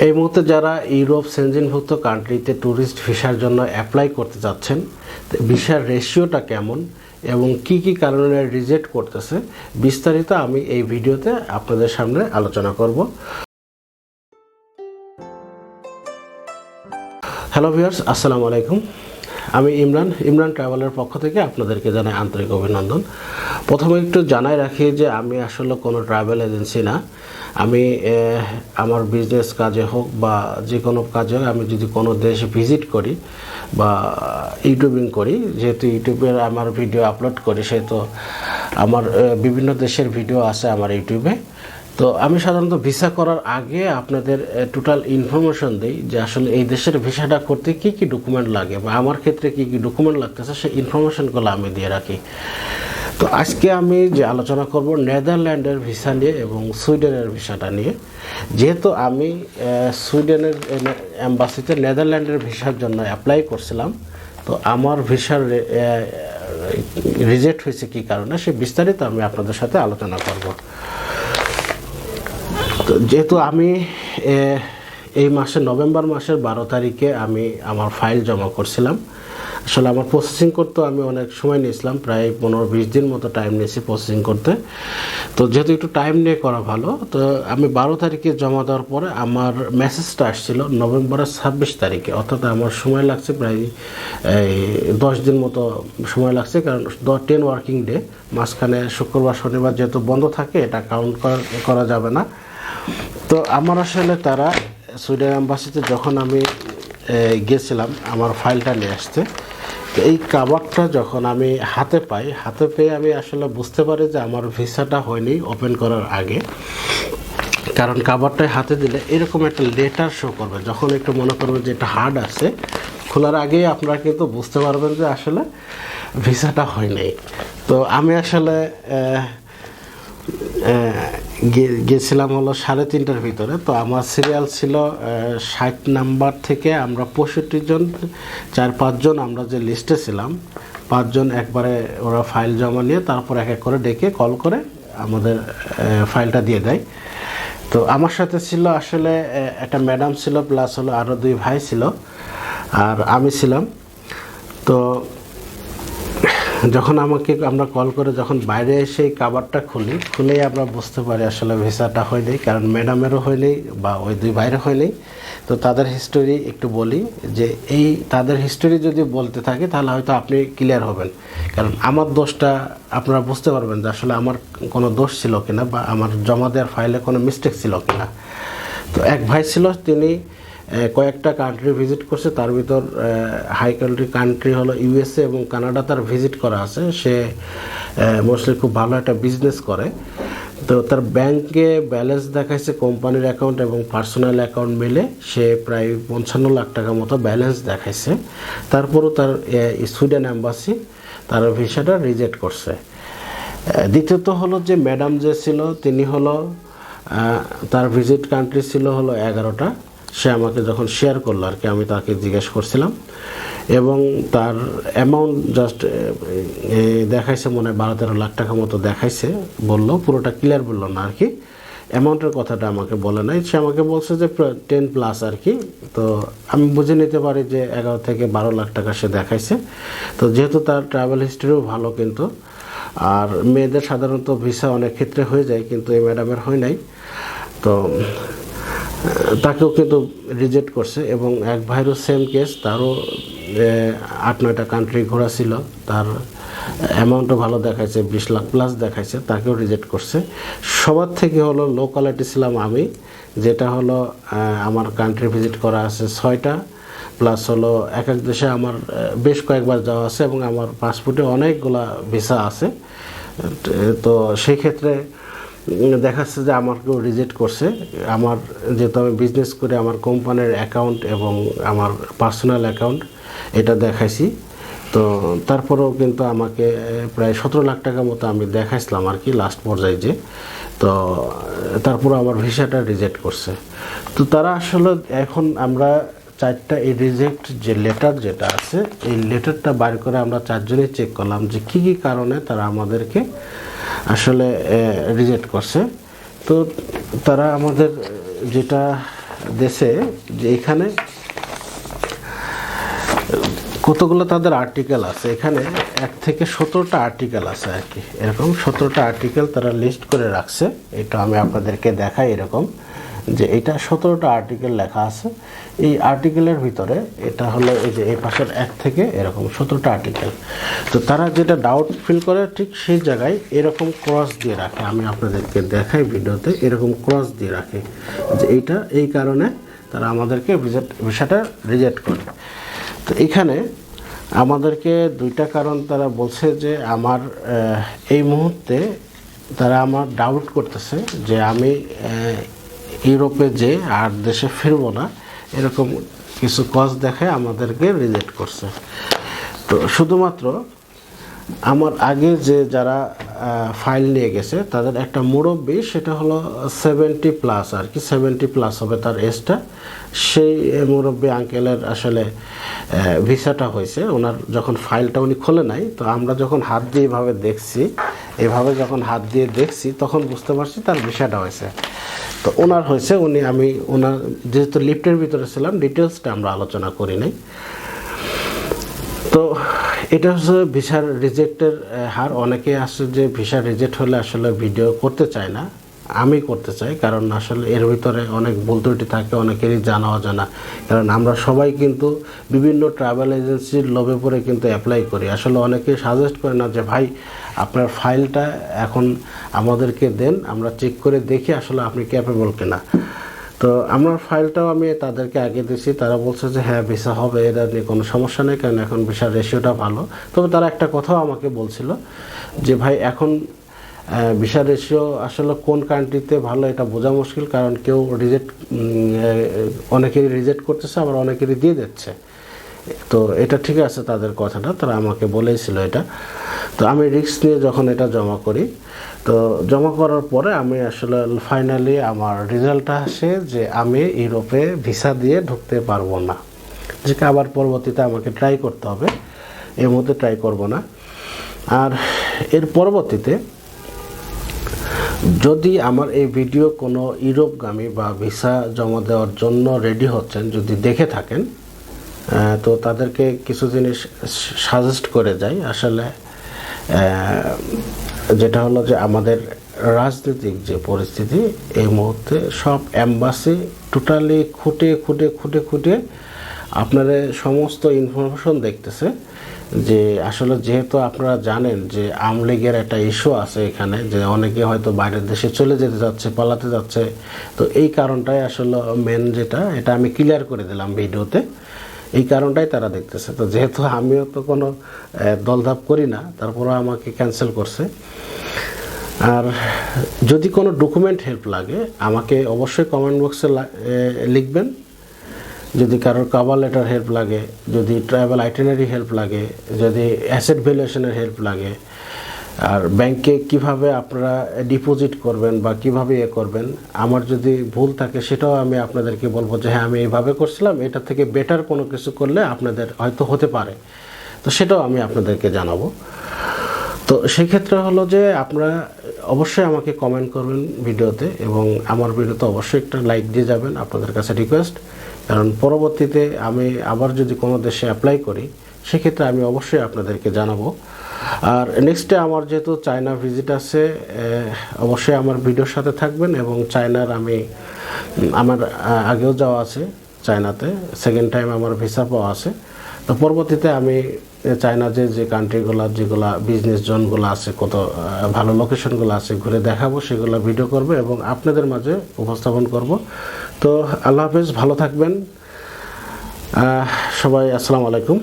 এই মুহূর্তে যারা ইউরোপ সেনজেনভুক্ত কান্ট্রিতে ট্যুরিস্ট ভিসার জন্য অ্যাপ্লাই করতে যাচ্ছেন, ভিসার রেশিওটা কেমন এবং কি কি কারণে রিজেক্ট করতেছে বিস্তারিত আমি এই ভিডিওতে আপনাদের সামনে আলোচনা করব। হ্যালো ভিউয়ার্স, আসসালামু আলাইকুম। আমি ইমরান ট্রাভেলের পক্ষ থেকে আপনাদেরকে জানাই আন্তরিক অভিনন্দন। প্রথমে একটু জানাই রাখি যে আমি আসলে কোনো ট্রাভেল এজেন্সি না। আমি আমার বিজনেস কাজে হোক বা যে কোনো কাজে হোক, আমি যদি কোনো দেশ ভিজিট করি বা ইউটিউবিং করি, যেহেতু ইউটিউবে আমার ভিডিও আপলোড করি, সেহেতু আমার বিভিন্ন দেশের ভিডিও আছে আমার ইউটিউবে। তো আমি সাধারণত ভিসা করার আগে আপনাদের টোটাল ইনফরমেশন দিই যে আসলে এই দেশের ভিসাটা করতে কী কী ডকুমেন্ট লাগে বা আমার ক্ষেত্রে কী কী ডকুমেন্ট লাগতেছে সেই ইনফরমেশনগুলো আমি দিয়ে রাখি। তো আজকে আমি যে আলোচনা করব নেদারল্যান্ডের ভিসা নিয়ে এবং সুইডেনের ভিসাটা নিয়ে। যেহেতু আমি সুইডেনের এম্বাসিতে নেদারল্যান্ডের ভিসার জন্য অ্যাপ্লাই করছিলাম, তো আমার ভিসার রিজেক্ট হয়েছে কী কারণে সে বিস্তারিত আমি আপনাদের সাথে আলোচনা করব। তো যেহেতু আমি এই নভেম্বর মাসের 12 তারিখে আমি আমার ফাইল জমা করছিলাম। আসলে আমার প্রসেসিং করতে আমি অনেক সময় নিয়েছিলাম, প্রায় 15-20 দিন মতো টাইম নিয়েছি প্রসেসিং করতে। তো যেহেতু একটু টাইম নিয়ে করা ভালো, তো আমি 12 তারিখে জমা দেওয়ার পরে আমার মেসেজটা আসছিল নভেম্বরের 26 তারিখে, অর্থাৎ আমার সময় লাগছে প্রায় 10 দিন মতো সময় লাগছে, কারণ 10 ওয়ার্কিং ডে, মাঝখানে শুক্রবার শনিবার যেহেতু বন্ধ থাকে এটা কাউন্ট করা যাবে না। তো আমার আসলে তারা সুইডেন এম্বাসিতে যখন আমি গেছিলাম আমার ফাইলটা নিয়ে আসতে, তো এই কাভারটা যখন আমি হাতে পেয়ে আমি আসলে বুঝতে পারি যে আমার ভিসাটা হয়নি ওপেন করার আগে। কারণ কাভারটায় হাতে দিলে এরকম একটা লেটার শো করবে, যখন একটু মনে করবেন যে এটা হার্ড আছে, খোলার আগেই আপনারা কিন্তু বুঝতে পারবেন যে আসলে ভিসাটা হয়নি। তো আমি আসলে গেছিলাম হলো 3:30টার ভিতরে। তো আমার সিরিয়াল ছিল 60 নাম্বার থেকে আমরা 65 জন, 4-5 জন আমরা যে লিস্টে ছিলাম, 5 জন একবারে ওরা ফাইল জমা নিয়ে তারপর এক এক করে ডেকে কল করে আমাদের ফাইলটা দিয়ে দেয়। তো আমার সাথে ছিল আসলে একটা ম্যাডাম ছিল, প্লাস হলো আরও 2 ভাই ছিল, আর আমি ছিলাম। তো যখন আমরা কল করে যখন বাইরে এসে এই কাভারটা খুলেই আমরা বুঝতে পারি আসলে ভিসাটা হয়নি, কারণ ম্যাডামেরও হয়নি বা ওই 2 ভাইয়েরও হয়নি। তো তাদের হিস্টোরি একটু বলি, যে এই তাদের হিস্টোরি যদি বলতে থাকে তাহলে হয়তো আপনি ক্লিয়ার হবেন, কারণ আমার দোষটা আপনারা বুঝতে পারবেন যে আসলে আমার কোনো দোষ ছিল কিনা বা আমার জমা দেওয়ার ফাইলে কোনো মিস্টেক ছিল কিনা। তো এক ভাই ছিল, তিনি কয়েকটা কান্ট্রি ভিজিট করছে, তার ভিতর হাই কান্ট্রি হলো ইউএসএ এবং কানাডা তার ভিজিট করা আছে। সে মোস্টলি খুব ভালো একটা বিজনেস করে। তো তার ব্যাংকে ব্যালেন্স দেখাইছে, কোম্পানির অ্যাকাউন্ট এবং পার্সোনাল অ্যাকাউন্ট মিলে সে প্রায় 55 লাখ টাকা মতো ব্যালেন্স দেখাইছে। তারপরও তার সুইডেন এম্বাসি তার ভিসাটা রিজেক্ট করছে। দ্বিতীয়ত হলো যে ম্যাডাম যে ছিল, তিনি হলো তার ভিজিট কান্ট্রি ছিল হলো 11টা। সে আমাকে যখন শেয়ার করলো আর কি, আমি তাকে জিজ্ঞেস করছিলাম এবং তার অ্যামাউন্ট জাস্ট দেখাইছে মনে হয় 12-13 লাখ টাকা মতো দেখাইছে, বললো, পুরোটা ক্লিয়ার বললো না আর কি, অ্যামাউন্টের কথাটা আমাকে বলে নাই। সে আমাকে বলছে যে 10+ আর কি। তো আমি বুঝে নিতে পারি যে 11 থেকে 12 লাখ টাকা সে দেখাইছে। তো যেহেতু তার ট্রাভেল হিস্ট্রিও ভালো, কিন্তু আর মেয়েদের সাধারণত ভিসা অনেক ক্ষেত্রে হয়ে যায়, কিন্তু এই ম্যাডামের হয় নাই। তো তাকেও কিন্তু রিজেক্ট করছে। এবং এক ভাইয়েরও সেম কেস, তারও 8-9টা কান্ট্রি ঘোরা ছিল, তার অ্যামাউন্টও ভালো দেখাইছে, 20 লাখ প্লাস দেখাইছে, তাকেও রিজেক্ট করছে। সবার থেকে হলো লো কোয়ালিটি ছিলাম আমি, যেটা হলো আমার কান্ট্রি ভিজিট করা আছে 6টা, প্লাস হলো এক এক দেশে আমার বেশ কয়েকবার যাওয়া আছে এবং আমার পাসপোর্টে অনেকগুলা ভিসা আছে। তো সেই ক্ষেত্রে দেখাচ্ছে যে আমাকেও রিজেক্ট করছে। আমার যেহেতু আমি বিজনেস করে আমার কোম্পানির অ্যাকাউন্ট এবং আমার পার্সোনাল অ্যাকাউন্ট এটা দেখাইছি, তো তারপরেও কিন্তু আমাকে প্রায় 17 লাখ টাকা মতো আমি দেখাইছিলাম আর কি লাস্ট পর্যায়ে যে। তো তারপরে আমার ভিসাটা রিজেক্ট করছে। তো তারা আসলে এখন আমরা 4টা এই রিজেক্ট যে লেটার যেটা আছে, এই লেটারটা বাইর করে আমরা 4 জনেই চেক করলাম যে কী কী কারণে তারা আমাদেরকে আসলে রিজেক্ট করছে। তো তারা আমাদের যেটা দেশে যে এখানে কতগুলো তাদের আর্টিকেল আছে, এখানে 1 থেকে 17টা আর্টিকেল আছে আর কি, এরকম 17টা আর্টিকেল তারা লিস্ট করে রাখছে। এটা আমি আপনাদেরকে দেখাই, এরকম যে এটা 17টা আর্টিকেল লেখা আছে। এই আর্টিকেলের ভিতরে এটা হলো এই যে এই পাশের 1 থেকে এরকম 17টা আর্টিকেল। তো তারা যেটা ডাউট ফিল করে ঠিক সেই জায়গায় এরকম ক্রস দিয়ে রাখে, আমি আপনাদেরকে দেখাই ভিডিওতে, এরকম ক্রস দিয়ে রাখে যে এইটা এই কারণে তারা আমাদেরকে ভিসাটা রিজেক্ট করে। তো এখানে আমাদেরকে 2টা কারণ তারা বলছে যে আমার এই মুহূর্তে তারা আমার ডাউট করতেছে যে আমি ইউরোপে যে আর দেশে ফিরবো না, এরকম কিছু কজ দেখে আমাদেরকে রিজেক্ট করছে। তো শুধুমাত্র আমার আগে যে যারা ফাইল নিয়ে গেছে তাদের একটা মুরব্বী, সেটা হলো 70+ আর কি, 70+ হবে তার এজটা। সেই মুরব্বী আঙ্কেলের আসলে ভিসাটা হয়েছে, ওনার যখন ফাইলটা উনি খোলে নাই, তো আমরা যখন হাত দিয়ে এভাবে দেখছি, এভাবে যখন হাত দিয়ে দেখছি তখন বুঝতে পারছি তার ভিসাটা হয়েছে। তো ওনার হয়েছে, আমি ওনার যেহেতু লিফটের ভিতরে ছিলাম, ডিটেলসটা আমরা আলোচনা করি নাই। তো এটা হচ্ছে ভিসার রিজেক্টের হার। অনেকে আসছে যে ভিসা রিজেক্ট হলে আসলে ভিডিও করতে চায় না, আমি করতে চাই, কারণ আসলে এর ভিতরে অনেক ভুল ত্রুটি থাকে, অনেকেরই জানা অজানা। কারণ আমরা সবাই কিন্তু বিভিন্ন ট্রাভেল এজেন্সির লোভে পড়ে কিন্তু অ্যাপ্লাই করি। আসলে অনেকে সাজেস্ট করে না যে ভাই আপনার ফাইলটা এখন আমাদেরকে দেন, আমরা চেক করে দেখি আসলে আপনি ক্যাপেবল কিনা। তো আমার ফাইলটাও আমি তাদেরকে আগে দিয়েছি, তারা বলছে যে হ্যাঁ ভিসা হবে, এটা নিয়ে কোনো সমস্যা নেই, কারণ এখন ভিসার রেশিওটা ভালো। তবে তারা একটা কথাও আমাকে বলছিল যে ভাই এখন ভিসা রেশিও আসলে কোন কান্ট্রিতে ভালো এটা বোঝা মুশকিল, কারণ কেউ অনেকেরই রিজেক্ট করতেছে, আবার অনেকেরই দিয়ে দিচ্ছে। তো এটা ঠিক আছে তাদের কথাটা, তারা আমাকে বলেছিল এটা। তো আমি রিস্ক নিয়ে যখন এটা জমা করি, তো জমা করার পরে আমি আসলে ফাইনালি আমার রেজাল্টটা আসে যে আমি ইউরোপে ভিসা দিয়ে ঢুকতে পারবো না, যেটা আবার পরবর্তীতে আমাকে ট্রাই করতে হবে, এর মধ্যে ট্রাই করব না। আর এর পরবর্তীতে যদি আমার এই ভিডিও কোনো ইউরোপগামী বা ভিসা জমা দেওয়ার জন্য রেডি হচ্ছেন যদি দেখে থাকেন, তো তাদেরকে কিছু জিনিস সাজেস্ট করে যাই। আসলে যেটা হলো যে আমাদের রাজনৈতিক যে পরিস্থিতি এই মুহূর্তে, সব এম্বাসি টোটালি খুঁটে খুঁটে খুঁটে খুঁটে আপনারা সমস্ত ইনফরমেশন দেখতেছে। যে আসলে যেহেতু আপনারা জানেন যে আওয়ামী লীগের একটা ইস্যু আছে এখানে, যে অনেকে হয়তো বাইরের দেশে চলে যেতে যাচ্ছে, পালাতে যাচ্ছে। তো এই কারণটাই আসলে মেন, যেটা এটা আমি ক্লিয়ার করে দিলাম ভিডিওতে, এই কারণটাই তারা দেখতেছে। তো যেহেতু আমিও তো কোনো দলধাপ করি না, তারপরেও আমাকে ক্যান্সেল করছে। আর যদি কোনো ডকুমেন্ট হেল্প লাগে আমাকে অবশ্যই কমেন্ট বক্সে লিখবেন। যদি কারোর কভার লেটার হেল্প লাগে, যদি ট্রাভেল আইটিনারি হেল্প লাগে, যদি অ্যাসেট ভ্যালুয়েশনের হেল্প লাগে, আর ব্যাংকে কিভাবে আপনারা ডিপোজিট করবেন বা কিভাবে করবেন, আমার যদি ভুল থাকে সেটাও আমি আপনাদেরকে বলবো যে হ্যাঁ আমি এইভাবে করছিলাম, এটা থেকে বেটার কোনো কিছু করলে আপনাদের হয়তো হতে পারে, তো সেটাও আমি আপনাদেরকে জানাবো। তো সেই ক্ষেত্রে হলো যে আপনারা অবশ্যই আমাকে কমেন্ট করবেন ভিডিওতে, এবং আমার ভিডিওতে অবশ্যই একটা লাইক দিয়ে যাবেন, আপনাদের কাছে রিকোয়েস্ট। কারণ পরবর্তীতে আমি আবার যদি কোনো দেশে অ্যাপ্লাই করি সেক্ষেত্রে আমি অবশ্যই আপনাদেরকে জানাবো। আর নেক্সটে আমার যেহেতু চায়না ভিজিট আছে, অবশ্যই আমার ভিডিওর সাথে থাকবেন। এবং চায়নার আমার আগেও যাওয়া আছে চায়নাতে, সেকেন্ড টাইম আমার ভিসা পাওয়া আছে। তো পরবর্তীতে আমি চায়না যে কান্ট্রিগুলো, যেগুলো বিজনেস জোনগুলো আছে, কত ভালো লোকেশনগুলো আছে ঘুরে দেখাবো, সেগুলো ভিডিও করব এবং আপনাদের মাঝে উপস্থাপন করব। তো আল্লাহ হাফেজ, ভালো থাকবেন সবাই, আসসালামু আলাইকুম।